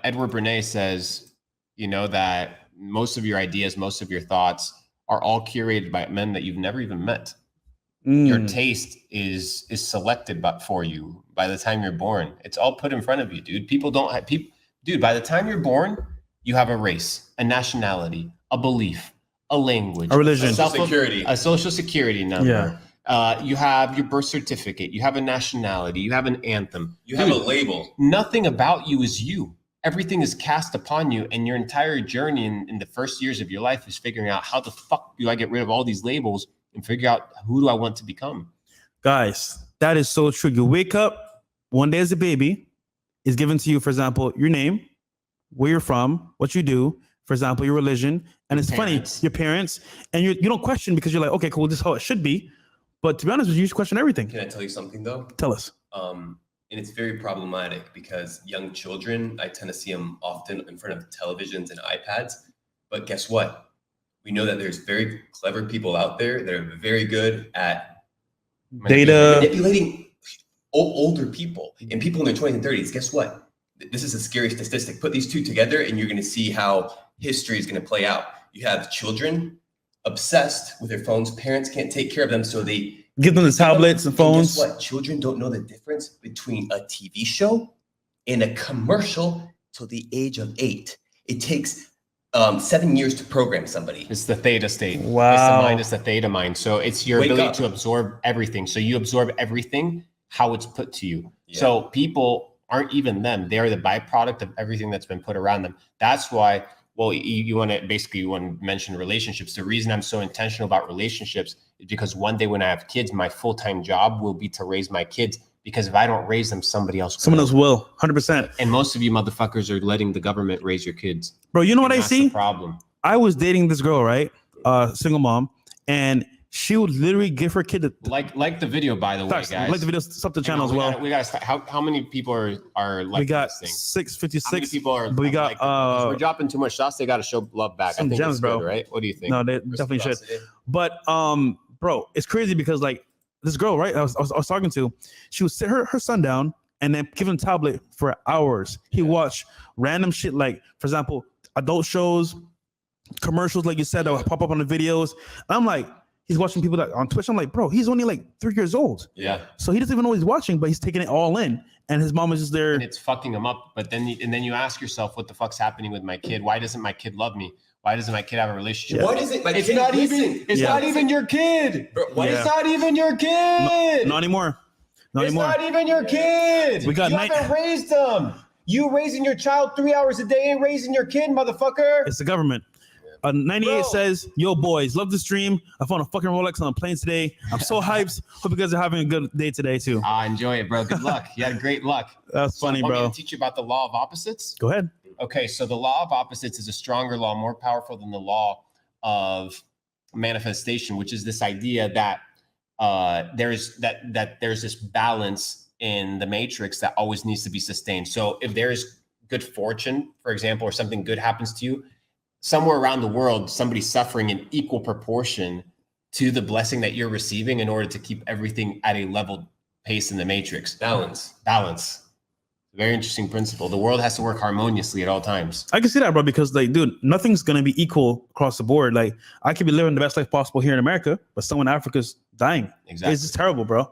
Edward Bernays says, that most of your ideas, most of your thoughts are all curated by men that you've never even met. Your taste is selected for you by the time you're born. It's all put in front of you, dude. People don't have people. Dude, by the time you're born, you have a race, a nationality, a belief, a language, a religion, a social security number. Yeah. You have your birth certificate. You have a nationality. You have an anthem. You have a label. Nothing about you is you. Everything is cast upon you, and your entire journey in the first years of your life is figuring out how the fuck do I get rid of all these labels and figure out who do I want to become. Guys, that is so true. You wake up one day as a baby, is given to you, for example, your name, where you're from, what you do, for example, your religion. And it's funny, your parents, and you don't question because you're like, okay, cool, this is how it should be. But to be honest with you, you question everything. Can I tell you something though? Tell us. And it's very problematic because young children, I tend to see them often in front of televisions and iPads. But guess what? We know that there's very clever people out there that are very good at manipulating older people and people in their 20s and 30s. Guess what? This is a scary statistic. Put these two together and you're going to see how history is going to play out. You have children obsessed with their phones. Parents can't take care of them, so they give them the tablets and phones. And guess what? Children don't know the difference between a TV show and a commercial till the age of 8. It takes 7 years to program somebody. It's the theta state. Wow. It's the mind, it's the theta mind. So it's your ability to absorb everything. So you absorb everything, how it's put to you. Yeah. So people aren't even them. They are the byproduct of everything that's been put around them. That's why, well, you want to mention relationships. The reason I'm so intentional about relationships is because one day when I have kids, my full-time job will be to raise my kids. Because if I don't raise them, somebody else will. Someone else will, 100%. And most of you motherfuckers are letting the government raise your kids. Bro, you know what I see? That's the problem. I was dating this girl, right? Single mom. And she would literally give her kid like the video, by the way, guys. Like the video, sub the channel as well. We got how many people are like? We got this thing? 656. How many people are? But we got we're dropping too much shots. They got to show love back. Some I think gems, it's bro. Good, right? What do you think? No, they definitely should. But bro, it's crazy because like this girl, right? I was talking to, she would sit her son down and then give him a tablet for hours. He watched random shit like, for example, adult shows, commercials, like you said, that would pop up on the videos. And I'm like, he's watching people that on Twitch. I'm like, bro, he's only like 3 years old. Yeah. So he doesn't even know what he's watching, but he's taking it all in. And his mom is just there. And it's fucking him up. But then you ask yourself, what the fuck's happening with my kid? Why doesn't my kid love me? Why doesn't my kid have a relationship? Why doesn't my it's kid not listen? even it's not even your kid. Bro, It's not even your kid. Not anymore. It's not even your kid. We got you haven't raised them. You raising your child 3 hours a day ain't raising your kid, motherfucker. It's the government. 98 says, yo, boys, love the stream. I found a fucking Rolex on a plane today. I'm so hyped. Hope you guys are having a good day today, too. Enjoy it, bro. Good luck. You had great luck. That's funny, bro. Want me to teach you about the law of opposites? Go ahead. Okay, so the law of opposites is a stronger law, more powerful than the law of manifestation, which is this idea that there's this balance in the matrix that always needs to be sustained. So if there's good fortune, for example, or something good happens to you, somewhere around the world, somebody's suffering in equal proportion to the blessing that you're receiving in order to keep everything at a level pace in the matrix. Balance. Very interesting principle. The world has to work harmoniously at all times. I can see that, bro, because like, dude, nothing's going to be equal across the board. Like, I could be living the best life possible here in America, but someone in Africa is dying. Exactly. It's just terrible, bro.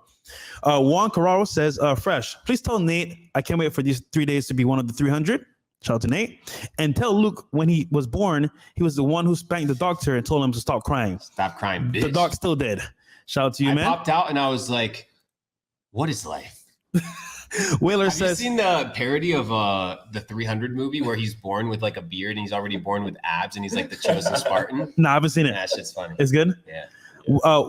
Juan Carraro says, Fresh, please tell Nate I can't wait for these 3 days to be one of the 300. Shout out to Nate. And tell Luke when he was born, he was the one who spanked the doctor and told him to stop crying. Stop crying, bitch. The dog's still dead. Shout out to you, man. I popped out and I was like, what is life? Whaler says, have you seen the parody of the 300 movie where he's born with like a beard and he's already born with abs and he's like the chosen Spartan? No, I haven't seen it. That shit's funny. It's good? Yeah.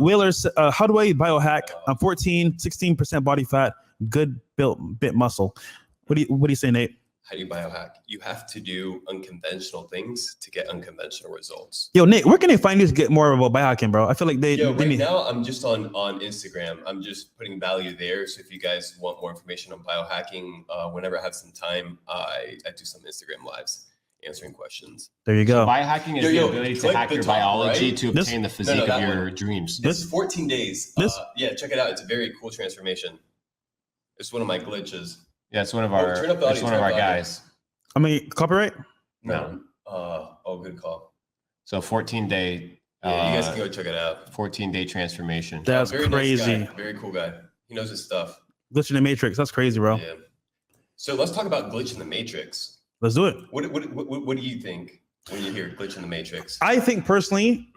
Whaler, how do I biohack? I'm 16% body fat, good built bit muscle. What do you say, Nate? How do you biohack? You have to do unconventional things to get unconventional results. Yo, Nate, where can they find you to get more about biohacking, bro? I feel like now I'm just on Instagram. I'm just putting value there. So if you guys want more information on biohacking, whenever I have some time, I do some Instagram lives answering questions. There you go. So biohacking is the ability to hack your biology to obtain the physique of your dreams. This is 14 days. Yeah, check it out. It's a very cool transformation. It's one of my glitches. Yeah, it's one of our guys. I mean, copyright. No. Good call. So 14-day. Yeah, you guys can go check it out. 14-day transformation. That's Very crazy. Nice guy. Very cool guy. He knows his stuff. Glitch in the Matrix. That's crazy, bro. Yeah. So let's talk about glitch in the Matrix. Let's do it. What do you think when you hear glitch in the Matrix? I think personally,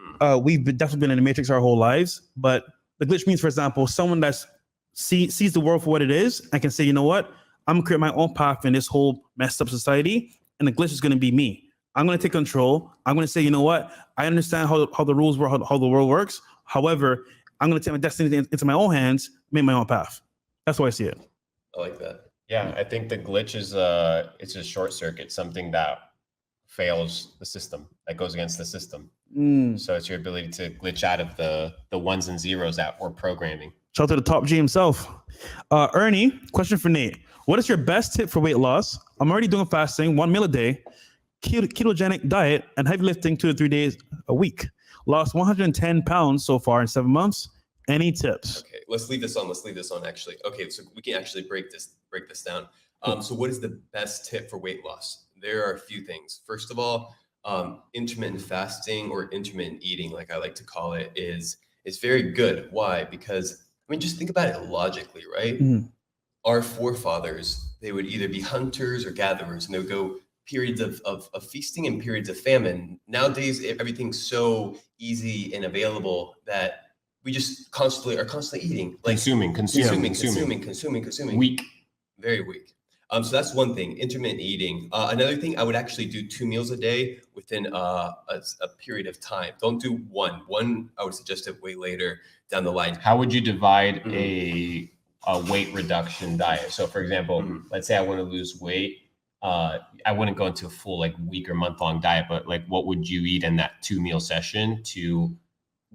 we've definitely been in the Matrix our whole lives, but the glitch means, for example, someone that's sees the world for what it is and can say, you know what, I'm gonna create my own path in this whole messed up society, and the glitch is gonna be me. I'm gonna take control. I'm gonna say, you know what, I understand how the rules work, how the world works. However, I'm gonna take my destiny into my own hands, make my own path. That's why I see it. I like that. Yeah, I think the glitch is it's a short circuit, something that fails the system, that goes against the system. So it's your ability to glitch out of the ones and zeros that we're programming. Shout out to the top G himself. Ernie, question for Nate. What is your best tip for weight loss? I'm already doing fasting, 1 meal a day, ketogenic diet, and heavy lifting 2 to 3 days a week. Lost 110 pounds so far in 7 months. Any tips? Okay, let's leave this on actually. Okay, so we can actually break this down. So what is the best tip for weight loss? There are a few things. First of all, intermittent fasting or intermittent eating, like I like to call it, is very good. Why? Because I mean, just think about it logically, right? Our forefathers, they would either be hunters or gatherers, and they would go periods of feasting and periods of famine. Nowadays, everything's so easy and available that we just are constantly eating, like consuming. Weak. Very weak. So that's one thing, intermittent eating. Another thing, I would actually do 2 meals a day within a period of time. Don't do one. One, I would suggest it way later down the line. How would you divide a weight reduction diet? So for example, let's say I want to lose weight. I wouldn't go into a full like week or month-long diet, but like what would you eat in that 2-meal session to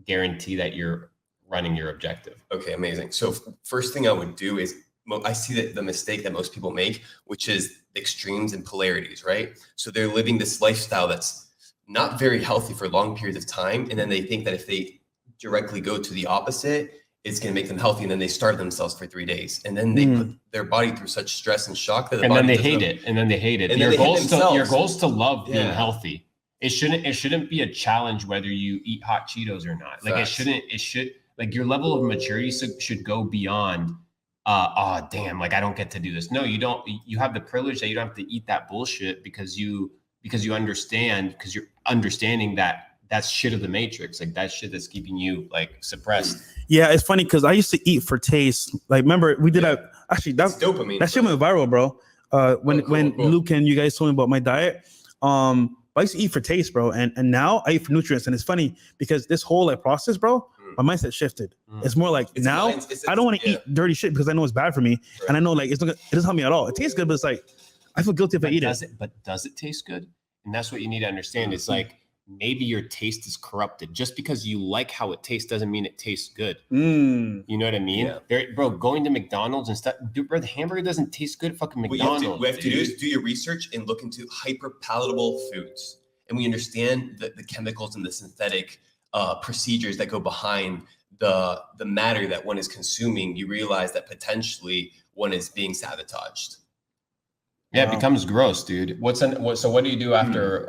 guarantee that you're running your objective? Okay, amazing. So first thing I would do is, I see that the mistake that most people make, which is extremes and polarities, right? So they're living this lifestyle that's not very healthy for long periods of time. And then they think that if they directly go to the opposite, it's going to make them healthy. And then they starve themselves for 3 days. And then they put their body through such stress and shock that then they hate it. And then they hate it. And your goal's to love being healthy. It shouldn't be a challenge whether you eat hot Cheetos or not. Like it should like your level of maturity should go beyond oh damn, like I don't get to do this. No, you don't. You have the privilege that you don't have to eat that bullshit because you're understanding that that's shit of the Matrix, like that shit that's keeping you like suppressed. Yeah, it's funny because I used to eat for taste. Like, remember we did actually that's dopamine. That shit went viral, bro. When Luke and you guys told me about my diet, I used to eat for taste, bro, and now I eat for nutrients. And it's funny because this whole like process, bro, my mindset shifted. It's more like I don't want to eat dirty shit because I know it's bad for me, and I know like it doesn't help me at all. It tastes good, but it's like I feel guilty if I eat it. But does it taste good? And that's what you need to understand. It's like maybe your taste is corrupted. Just because you like how it tastes doesn't mean it tastes good. You know what I mean? Yeah. Bro, going to McDonald's and stuff, dude, bro, the hamburger doesn't taste good at fucking McDonald's. What you have to do is do your research and look into hyper palatable foods, and we understand the chemicals and the synthetic procedures that go behind the matter that one is consuming. You realize that potentially one is being sabotaged. Yeah, it becomes gross, dude. So what do you do after?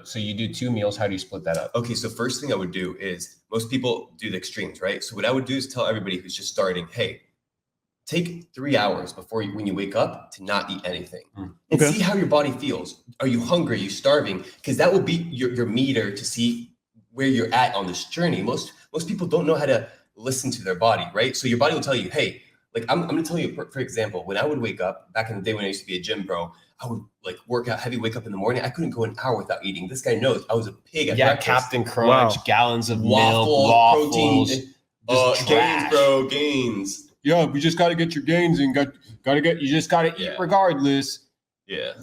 So you do 2 meals. How do you split that up? Okay, so first thing I would do is, most people do the extremes, right? So what I would do is tell everybody who's just starting, hey, take 3 hours when you wake up to not eat anything, and see how your body feels. Are you hungry? Are you starving? Because that will be your meter to see where you're at on this journey. Most people don't know how to listen to their body, right? So your body will tell you, hey, like I'm going to tell you, for example, when I would wake up back in the day when I used to be a gym bro, I would like work out heavy, wake up in the morning. I couldn't go an hour without eating. This guy knows I was a pig at breakfast. Captain Crunch, gallons of milk, waffles, protein, gains. Yeah, we just got to get your gains and you just got to eat regardless. Yeah.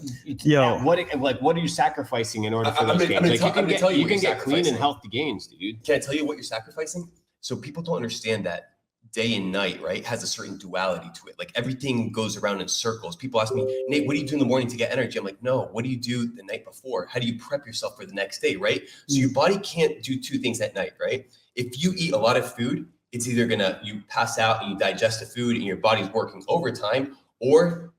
What are you sacrificing in order for those gains? You can get clean and healthy gains, dude. Can I tell you what you're sacrificing? So people don't understand that day and night, right, has a certain duality to it. Like everything goes around in circles. People ask me, Nate, what do you do in the morning to get energy? I'm like, no, what do you do the night before? How do you prep yourself for the next day, right? So your body can't do 2 things at night, right? If you eat a lot of food, it's either you pass out and you digest the food and your body's working overtime, or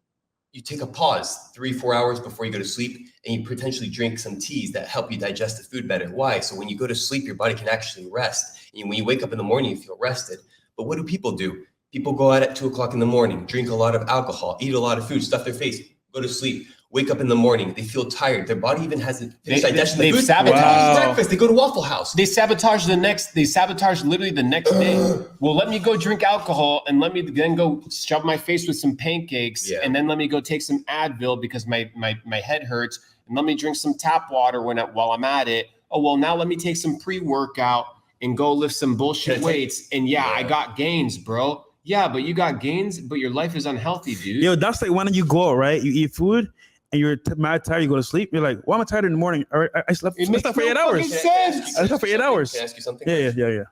you take a pause 3-4 hours before you go to sleep, and you potentially drink some teas that help you digest the food better. Why? So when you go to sleep, your body can actually rest. And when you wake up in the morning, you feel rested. But what do? People go out at 2:00 in the morning, drink a lot of alcohol, eat a lot of food, stuff their face, go to sleep, wake up in the morning, they feel tired. Their body even hasn't finished digesting the food. Sabotaged Breakfast. They go to Waffle House. They sabotage literally the next day. Well, let me go drink alcohol and let me then go shove my face with some pancakes and then let me go take some Advil because my head hurts, and let me drink some tap water while I'm at it. Oh, well, now let me take some pre-workout and go lift some bullshit weights. And I got gains, bro. Yeah, but you got gains, but your life is unhealthy, dude. Yo, that's like when you go out, right? You eat food and you're mad tired, you go to sleep. You're like, why am I tired in the morning? All right, I slept for 8 hours. I slept for 8 hours. Can I ask you something? Yeah.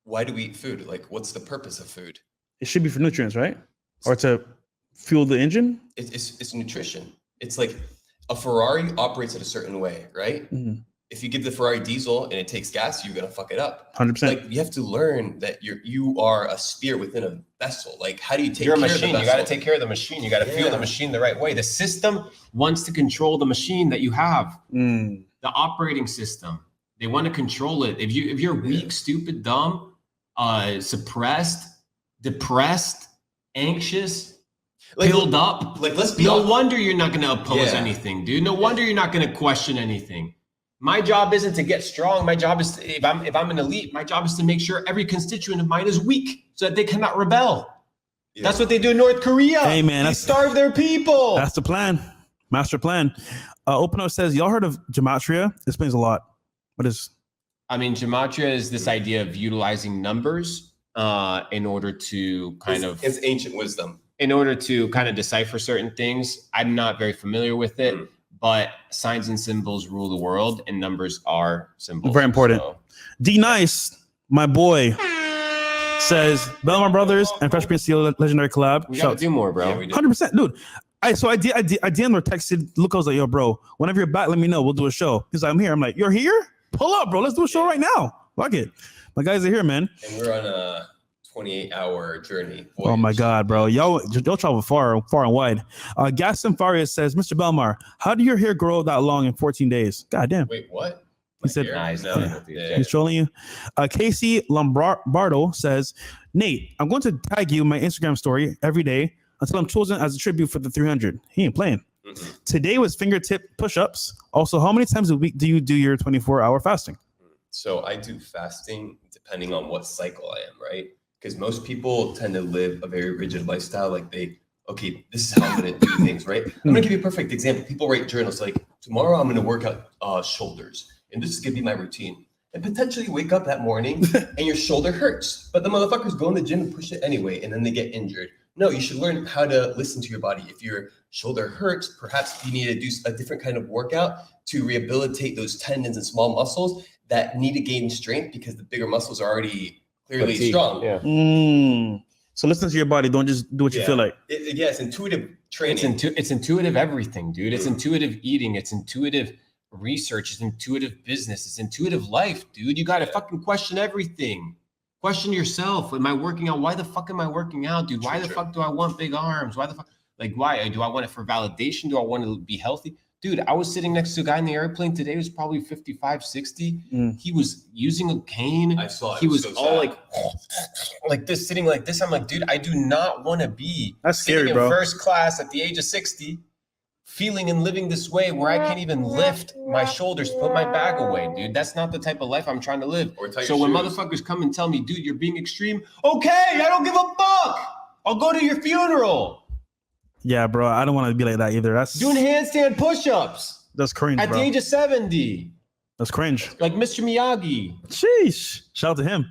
Why do we eat food? Like, what's the purpose of food? It should be for nutrients, right? Or to fuel the engine? It's nutrition. It's like a Ferrari operates in a certain way, right? Mm-hmm. If you give the Ferrari diesel and it takes gas, you're gonna fuck it up. 100%. Like, you have to learn that you are a spear within a vessel. Like, how do you take You're care a machine. of the You got to vessel? take care of the machine. You got to fuel the machine the right way. The system wants to control the machine that you have. The operating system. They want to control it. If you're weak, stupid, dumb, suppressed, depressed, anxious, filled up, like, let's be no honest. wonder you're not going to oppose anything, dude. No wonder you're not going to question anything. My job isn't to get strong. My job is if I'm an elite, my job is to make sure every constituent of mine is weak so that they cannot rebel. Yeah. That's what they do in North Korea. Hey, man, they starve their people. That's the plan. Master plan. Open Up says, y'all heard of gematria? It explains a lot. What is? I mean, gematria is this idea of utilizing numbers in order to it's ancient wisdom. In order to kind of decipher certain things. I'm not very familiar with it. But signs and symbols rule the world, and numbers are symbols. Very important. So. D Nice, my boy, says Belmar Brothers and Fresh Prince Steel legendary collab. We gotta do more, bro. Yeah, 100%, dude. I DM or texted Luke. I was like, yo, bro, whenever you're back, let me know. We'll do a show. He's like, I'm here. I'm like, you're here? Pull up, bro. Let's do a show right now. Fuck it. My guys are here, man. And we're on a 28-hour journey. Voyage. Oh my God, bro. Y'all travel far and wide. Gaston Farias says, Mr. Belmar, how do your hair grow that long in 14 days? God damn. Wait, what? He said, nice. He's trolling you. Casey Lombardo says, Nate, I'm going to tag you in my Instagram story every day until I'm chosen as a tribute for the 300. He ain't playing. Today was fingertip push-ups. Also, how many times a week do you do your 24-hour fasting? So I do fasting depending on what cycle I am, right? Because most people tend to live a very rigid lifestyle. Like this is how I'm going to do things, right? I'm going to give you a perfect example. People write journals like, tomorrow I'm going to work out shoulders, and this is going to be my routine. And potentially wake up that morning and your shoulder hurts, but the motherfuckers go in the gym and push it anyway, and then they get injured. No, you should learn how to listen to your body. If your shoulder hurts, perhaps you need to do a different kind of workout to rehabilitate those tendons and small muscles that need to gain strength because the bigger muscles are already clearly strong. Yeah. So listen to your body. Don't just do what you feel like. It's intuitive training. It's intuitive everything, dude. It's intuitive eating. It's intuitive research. It's intuitive business. It's intuitive life, dude. You got to fucking question everything. Question yourself. Am I working out? Why the fuck am I working out, dude? Why the fuck do I want big arms? Why the fuck? Like, why? Do I want it for validation? Do I want to be healthy? Dude, I was sitting next to a guy in the airplane today who's probably 55, 60. He was using a cane. I saw it. He was so all like this, sitting like this. I'm like, dude, I do not want to be sitting in bro. First class at the age of 60, feeling and living this way where I can't even lift my shoulders to put my bag away, dude. That's not the type of life I'm trying to live. So when motherfuckers come and tell me, dude, you're being extreme. Okay, I don't give a fuck. I'll go to your funeral. Yeah, bro. I don't want to be like that either. That's doing handstand push-ups. That's cringe, at bro. the age of 70. That's cringe. Like Mr. Miyagi. Sheesh. Shout out to him.